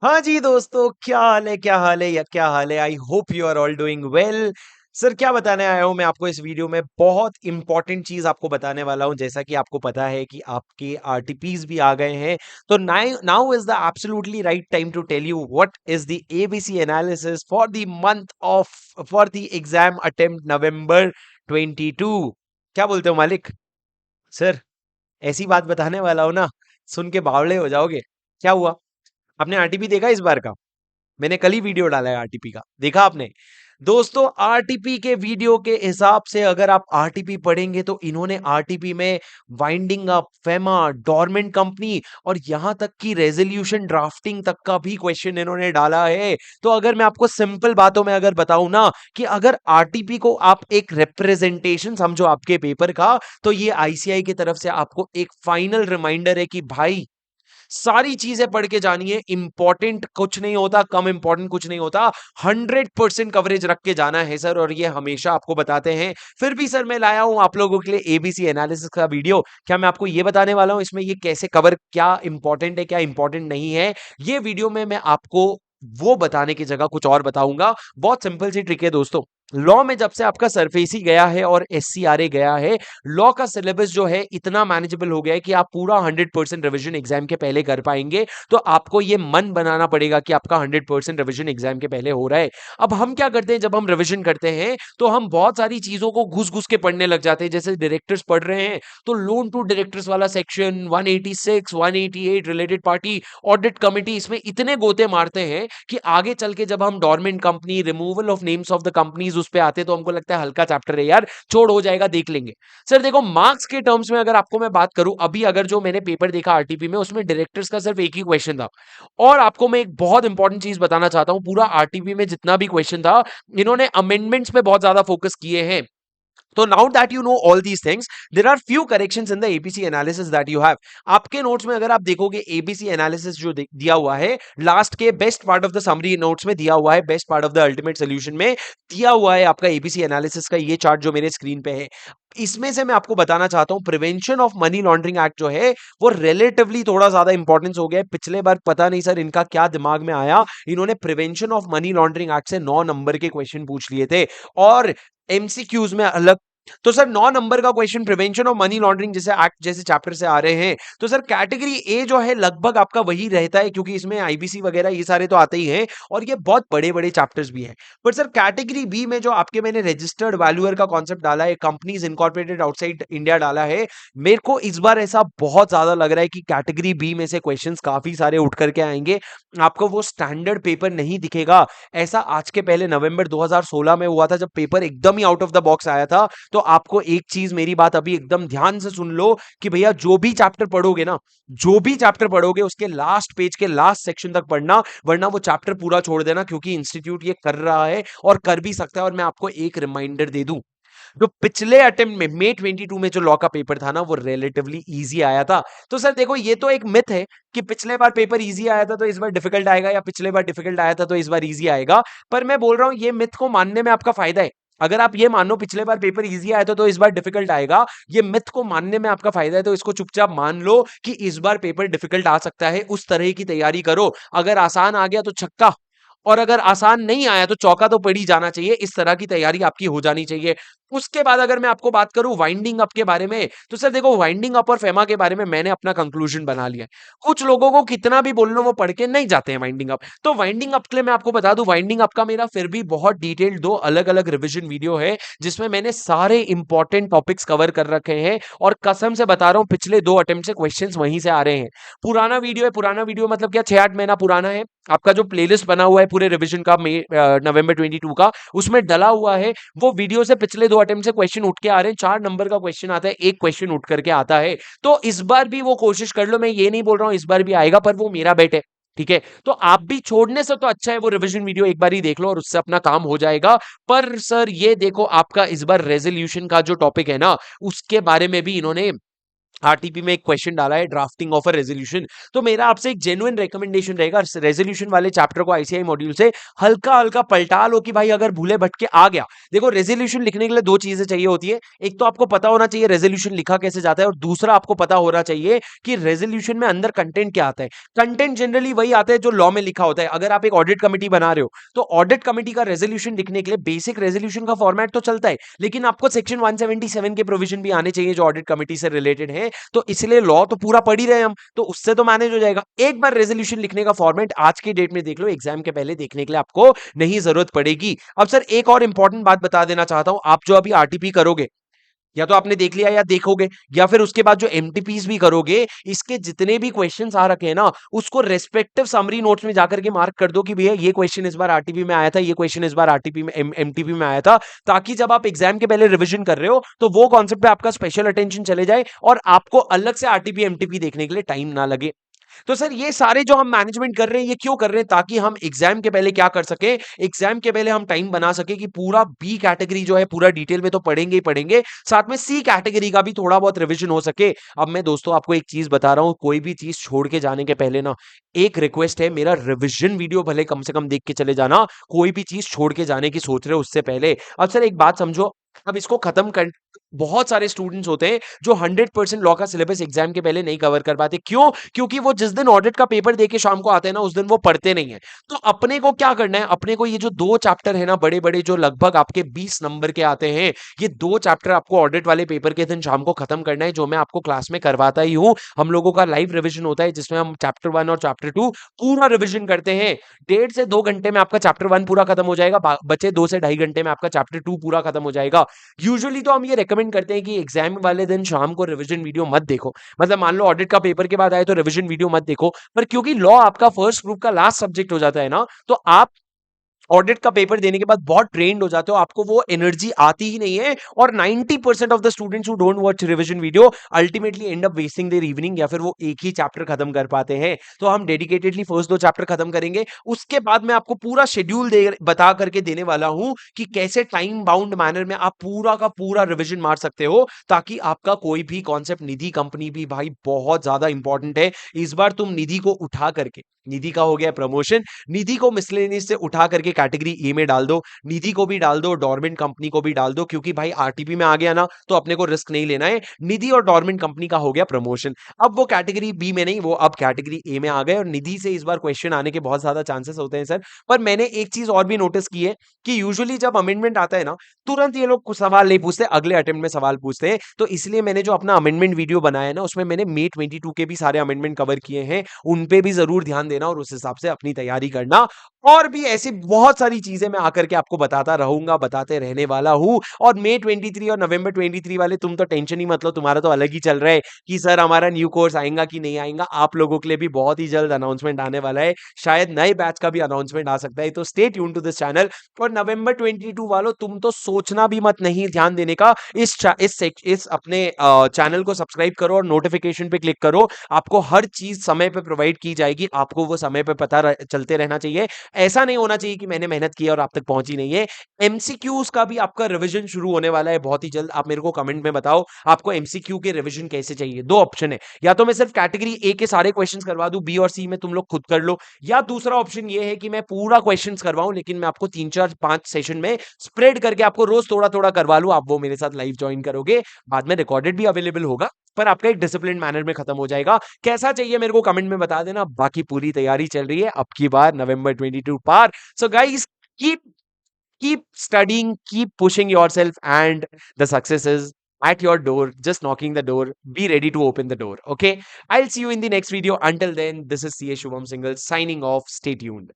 हाँ जी दोस्तों, क्या हाल है, क्या हाल है या क्या हाल है। I hope you are all doing well. Sir, क्या बताने आया हूँ मैं आपको इस वीडियो में, बहुत इंपॉर्टेंट चीज आपको बताने वाला हूँ। जैसा कि आपको पता है कि आपके आरटीपीज भी आ गए हैं, तो now is the absolutely right time to tell you what is the ABC analysis for the month of for the exam attempt November 22। क्या बोलते हो मालिक? सर, ऐसी बात बताने वाला हो ना, सुन के बावले हो जाओगे। क्या हुआ? आपने आरटीपी देखा इस बार का? मैंने कल ही वीडियो डाला है आरटीपी का, देखा आपने? दोस्तों, आरटीपी के वीडियो के हिसाब से अगर आप आरटीपी पढ़ेंगे तो इन्होंने आरटीपी में winding up, FEMA, dormant company और यहां तक कि रेजोल्यूशन ड्राफ्टिंग तक का भी क्वेश्चन इन्होंने डाला है। तो अगर मैं आपको सिंपल बातों में अगर बताऊं ना कि अगर आरटीपी को आप एक रिप्रेजेंटेशन समझो आपके पेपर का, तो ये आईसीआई की तरफ से आपको एक फाइनल रिमाइंडर है कि भाई, सारी चीजें पढ़ के जानिए। इंपॉर्टेंट कुछ नहीं होता, कम इंपॉर्टेंट कुछ नहीं होता। 100% कवरेज रख के जाना है सर, और ये हमेशा आपको बताते हैं। फिर भी सर, मैं लाया हूं आप लोगों के लिए एबीसी एनालिसिस का वीडियो। क्या मैं आपको ये बताने वाला हूं इसमें ये कैसे कवर, क्या इंपॉर्टेंट है क्या इंपॉर्टेंट नहीं है, ये वीडियो में मैं आपको वो बताने की जगह कुछ और बताऊंगा। बहुत सिंपल सी ट्रिक है दोस्तों। लॉ में जब से आपका सरफेसी गया है और एससीआरए गया है, लॉ का सिलेबस जो है इतना मैनेजेबल हो गया है कि आप पूरा 100% रिवीजन एग्जाम के पहले कर पाएंगे। तो आपको ये मन बनाना पड़ेगा कि आपका 100% रिवीजन एग्जाम के पहले हो रहा है। अब हम क्या करते हैं, जब हम रिवीजन करते हैं तो हम बहुत सारी चीजों को घुस घुस के पढ़ने लग जाते हैं। जैसे डायरेक्टर्स पढ़ रहे हैं तो लोन टू डायरेक्टर्स वाला section 186, 188 related party audit committee, इसमें इतने गोते मारते हैं कि आगे चल के जब हम dormant company, removal of names of the companies उस पे आते हैं तो हमको लगता है हल्का चैप्टर है यार, छोड़, हो जाएगा, देख लेंगे। सर देखो, मार्क्स के टर्म्स में अगर आपको मैं बात करूं, अभी अगर जो मैंने पेपर देखा आरटीपी में, उसमें डायरेक्टर्स का सिर्फ एक ही क्वेश्चन था। और आपको मैं एक बहुत इंपॉर्टेंट चीज बताना चाहता हूं, पूरा आरटीपी में जितना भी क्वेश्चन था, इन्होंने अमेंडमेंट्स पे बहुत ज्यादा फोकस किए हैं। तो now that you know all these things, there are few corrections in the ABC analysis that you have. आपके नोट्स में अगर आप देखोगे, एबीसी एनालिसिस जो दिया हुआ है लास्ट के best part of the summary notes में दिया हुआ है, best part of the ultimate solution में दिया हुआ है आपका एबीसी एनालिसिस का ये चार्ट जो मेरे स्क्रीन पे है। इसमें से मैं आपको बताना चाहता हूं, prevention of money laundering act जो है वो रिलेटिवली थोड़ा ज्यादा इंपॉर्टेंस हो गया है। पिछले बार पता नहीं सर इनका क्या दिमाग में आया, इन्होंने prevention of money laundering act से 9 नंबर के क्वेश्चन पूछ लिए थे और एमसीक्यूज में अलग। तो सर 9 नंबर का question prevention of money laundering जैसे एक्ट जैसे चैप्टर से आ रहे हैं, तो सर कैटेगरी ए जो है लगभग आपका वही रहता है, क्योंकि इसमें आईबीसी वगैरह ये सारे तो आते ही हैं और ये बहुत बड़े बड़े चैप्टर्स भी हैं। पर सर कैटेगरी बी में जो आपके मैंने रजिस्टर्ड वैल्यूअर का कॉन्सेप्ट डाला है, कंपनीज इनकॉर्पोरेटेड आउटसाइड इंडिया डाला है, मेरे को इस बार ऐसा बहुत ज्यादा लग रहा है कि कैटेगरी बी में से क्वेश्चंस काफी सारे उठ करके आएंगे। आपको वो स्टैंडर्ड पेपर नहीं दिखेगा। ऐसा आज के पहले नवंबर 2016 में हुआ था, जब पेपर एकदम ही आउट ऑफ द बॉक्स आया था। तो आपको एक चीज, मेरी बात अभी एकदम ध्यान से सुन लो कि भैया, जो भी चैप्टर पढ़ोगे ना, जो भी चैप्टर पढ़ोगे उसके लास्ट पेज के लास्ट सेक्शन तक पढ़ना, वरना वो चैप्टर पूरा छोड़ देना, क्योंकि इंस्टीट्यूट ये कर रहा है और कर भी सकता है। और मैं आपको एक रिमाइंडर दे दूं, जो पिछले अटेम्प्ट में मई 22 में जो लॉ का पेपर था ना, वो रिलेटिवली इजी आया था। तो सर देखो, ये तो एक मिथ है कि पिछले बार पेपर इजी आया था तो इस बार डिफिकल्ट आएगा, या पिछले बार डिफिकल्ट आया था तो इस बार इजी आएगा। पर मैं बोल रहा हूं, ये मिथ को मानने में आपका फायदा है। अगर आप ये मानो पिछले बार पेपर इजी आया था तो इस बार डिफिकल्ट आएगा, ये मिथ को मानने में आपका फायदा है, तो इसको चुपचाप मान लो कि इस बार पेपर डिफिकल्ट आ सकता है। उस तरह की तैयारी करो। अगर आसान आ गया तो छक्का, और अगर आसान नहीं आया तो चौका तो पड़ ही जाना चाहिए। इस तरह की तैयारी आपकी हो जानी चाहिए। उसके बाद अगर मैं आपको बात करूं वाइंडिंग अप के बारे में, तो सर देखो, वाइंडिंग अप और फेमा के बारे में मैंने अपना कंक्लूजन बना लिया है। कुछ लोगों को कितना भी बोल लो, वो पढ़ के नहीं जाते हैं वाइंडिंग अप। तो वाइंडिंग अप के लिए मैं आपको बता दूं, वाइंडिंग अप का मेरा फिर भी बहुत डिटेल्ड 2 अलग-अलग रिवीजन वीडियो है, जिसमें मैंने सारे इंपॉर्टेंट टॉपिक्स कवर कर रखे हैं। और कसम से बता रहा हूं, पिछले 2 अटेम्प्ट से क्वेश्चंस वहीं से आ रहे हैं। पुराना वीडियो है, पुराना वीडियो मतलब क्या, 6-8 महीना पुराना है। आपका जो प्लेलिस्ट बना हुआ है पूरे रिवीजन का, नवंबर 22 का, उसमें डला हुआ है। वो वीडियो से पिछले 2 अटेम्प्ट से क्वेश्चन उठ के आ रहे हैं। 4 नंबर का क्वेश्चन आता है, एक क्वेश्चन उठ करके आता है। तो इस बार भी वो कोशिश कर लो, मैं ये नहीं बोल रहा हूं इस बार भी आएगा, पर वो मेरा बेट है। ठीक है, तो आप भी छोड़ने से तो अच्छा है वो रिवीजन वीडियो एक बार ही देख लो और उससे अपना काम हो जाएगा। पर सर ये देखो, आपका इस बार रेजोल्यूशन का जो टॉपिक है ना, उसके बारे में भी इन्होंने आरटीपी में एक क्वेश्चन डाला है ड्राफ्टिंग ऑफ अ रेजोल्यूशन। तो मेरा आपसे एक जेन्युइन रिकमेंडेशन रहेगा रेजोल्यूशन वाले चैप्टर को आईसीआई मॉड्यूल से हल्का हल्का पलटा लो कि भाई अगर भूले भटके आ गया। देखो रेजोल्यूशन लिखने के लिए दो चीजें चाहिए होती है, एक तो आपको पता होना चाहिए रेजोल्यूशन लिखा कैसे जाता है, और दूसरा आपको पता होना चाहिए कि रेजोल्यूशन में अंदर कंटेंट क्या आता है। कंटेंट जनरली वही आता है जो लॉ में लिखा होता है। अगर आप एक ऑडिट कमेटी बना रहे हो तो ऑडिट कमेटी का रेजोल्यूशन लिखने के लिए बेसिक रेजोल्यूशन का फॉर्मेट तो चलता है, लेकिन आपको सेक्शन 177 के प्रोविजन भी आने चाहिए जो ऑडिट कमेटी से रिलेटेड है। तो इसलिए लॉ तो पूरा पढ़ ही रहे हम, तो उससे तो मैनेज हो जाएगा। एक बार रेजोल्यूशन लिखने का फॉर्मेट आज की डेट में देख लो, एग्जाम के पहले देखने के लिए आपको नहीं जरूरत पड़ेगी। अब सर एक और इंपॉर्टेंट बात बता देना चाहता हूं, आप जो अभी आरटीपी करोगे या तो आपने देख लिया या देखोगे, या फिर उसके बाद जो एमटीपीस भी करोगे, इसके जितने भी क्वेश्चंस आ रखे हैं ना, उसको रेस्पेक्टिव समरी नोट्स में जाकर के मार्क कर दो कि भैया ये क्वेश्चन इस बार आरटीपी में आया था, ये क्वेश्चन इस बार आरटीपी में एमटीपी में आया था, ताकि जब आप एग्जाम के पहले रिवीजन कर रहे हो तो वो कॉन्सेप्ट पे आपका स्पेशल अटेंशन चले जाए और आपको अलग से आरटीपी एमटीपी देखने के लिए टाइम ना लगे। तो सर ये सारे जो हम मैनेजमेंट कर रहे हैं ये क्यों कर रहे हैं, ताकि हम एग्जाम के पहले क्या कर सके, एग्जाम के पहले हम टाइम बना सके कि पूरा बी कैटेगरी जो है पूरा डिटेल में तो पढ़ेंगे ही पढ़ेंगे, साथ में सी कैटेगरी का भी थोड़ा बहुत रिवीजन हो सके। अब मैं दोस्तों आपको एक चीज बता रहा हूं, कोई भी चीज छोड़ के जाने के पहले ना एक रिक्वेस्ट है, मेरा रिवीजन वीडियो भले कम से कम देख के चले जाना, कोई भी चीज छोड़ के जाने की सोच रहे हो उससे पहले। अब सर एक बात समझो, अब इसको खत्म कर, बहुत सारे स्टूडेंट्स होते हैं जो 100% लॉ का सिलेबस एग्जाम के पहले नहीं कवर कर पाते। क्यों? क्योंकि वो जिस दिन ऑडिट का पेपर देके शाम को आते हैं ना, उस दिन वो पढ़ते नहीं है। तो अपने को क्या करना है, अपने को ये जो दो चैप्टर है ना बड़े बड़े, जो लगभग आपके 20 नंबर के आते हैं, ये दो चैप्टर आपको ऑडिट वाले पेपर के दिन शाम को खत्म करना है, जो मैं आपको क्लास में करवाता ही हूँ। हम लोगों का लाइव रिविजन होता है जिसमें हम चैप्टर 1 और चैप्टर 2 पूरा रिविजन करते हैं। 1.5 से 2 घंटे में आपका चैप्टर 1 पूरा खत्म हो जाएगा, बचे 2 से ढाई घंटे में आपका चैप्टर 2 पूरा खत्म हो जाएगा। यूजुअली तो हम ये रेकमेंड करते हैं कि एग्जाम वाले दिन शाम को रिवीजन वीडियो मत देखो, मतलब मान लो ऑडिट का पेपर के बाद आए तो रिवीजन वीडियो मत देखो, पर क्योंकि लॉ आपका फर्स्ट ग्रुप का लास्ट सब्जेक्ट हो जाता है ना, तो आप ऑडिट का पेपर देने के बाद बहुत ट्रेंड हो जाते हो, आपको वो एनर्जी आती ही नहीं है। और 90% of the students who don't watch revision video ultimately and up wasting their evening, या फिर वो एक ही चैप्टर खत्म कर पाते हैं। तो हम डेडिकेटेडली फर्स्ट 2 चैप्टर खत्म करेंगे, उसके बाद मैं आपको पूरा शेड्यूल दे बता करके देने वाला हूं कि कैसे टाइम बाउंड मैनर में आप पूरा का पूरा रिवीजन मार सकते हो, ताकि आपका कोई भी कॉन्सेप्ट, निधि कंपनी भी भाई बहुत ज्यादा इंपॉर्टेंट है। इस बार तुम निधि को उठा करके, निधि का हो गया प्रमोशन, निधि को मिसलेनियस से उठा करके कैटेगरी ए में डाल दो, निधि को भी डाल दो, डॉर्मेंट कंपनी को भी डाल दो, क्योंकि भाई आरटीपी में आ गया ना तो अपने को रिस्क नहीं लेना है। निधि और डॉर्मेंट कंपनी का हो गया प्रमोशन, अब वो कैटेगरी बी में नहीं, वो अब कैटेगरी ए में आ गए, और निधि से इस बार क्वेश्चन आने के बहुत ज्यादा चांसेस होते हैं सर। पर मैंने एक चीज और भी नोटिस की है कि यूजुअली जब अमेंडमेंट आता है ना, तुरंत ये लोग कुछ सवाल नहीं पूछते, अगले अटेम्प्ट में सवाल पूछते हैं। तो इसलिए मैंने जो अपना अमेंडमेंट वीडियो बनाया है ना, उसमें मैंने मे 22 के भी सारे अमेंडमेंट कवर किए हैं, उन पे भी जरूर ध्यान देना और उस हिसाब से अपनी तैयारी करना। और भी ऐसी बहुत सारी चीजें मैं आकर के आपको बताता रहूंगा, बताते रहने वाला हूं। और मे 23 और नवंबर 23 वाले तुम तो टेंशन ही मत लो, तुम्हारा तो अलग ही चल रहा है कि सर हमारा न्यू कोर्स आएगा कि नहीं आएगा। आप लोगों के लिए भी बहुत ही जल्द अनाउंसमेंट आने वाला है, शायद नए बैच का भी अनाउंसमेंट आ सकता है, तो stay tune to this channel. और नवंबर 22 वालों, तुम तो सोचना भी मत नहीं ध्यान देने का, इस अपने चैनल को सब्सक्राइब करो और नोटिफिकेशन पे क्लिक करो, आपको हर चीज समय पे प्रोवाइड की जाएगी, आपको वो समय पे पता चलते रहना चाहिए। ऐसा नहीं होना चाहिए कि मैंने मेहनत की और आप तक पहुंची नहीं है। एमसीक्यूज का भी आपका रिवीजन शुरू होने वाला है बहुत ही जल्द, आप मेरे को कमेंट में बताओ आपको एमसीक्यू के रिवीजन कैसे चाहिए। दो ऑप्शन है, या तो मैं सिर्फ कैटेगरी ए के सारे क्वेश्चंस करवा दूं, बी और सी में तुम लोग खुद कर लो, या दूसरा ऑप्शन ये है कि मैं पूरा क्वेश्चंस करवाऊं, लेकिन मैं आपको 3 4 5 सेशन में स्प्रेड करके आपको रोज थोड़ा थोड़ा करवा लूं, आप वो मेरे साथ लाइव ज्वाइन करोगे, बाद में रिकॉर्डेड भी अवेलेबल होगा, पर आपका एक डिसिप्लिन मैनर में खत्म हो जाएगा। कैसा चाहिए मेरे को कमेंट में बता देना, बाकी पूरी तैयारी चल रही है अब की बार नवंबर 22 पार। So guys, keep studying, keep pushing yourself, and the success is at your door, just knocking the door. Be ready to open the door. Okay, I'll see you in the next video. Until then, this is CA Shubham Singhal signing off. Stay tuned.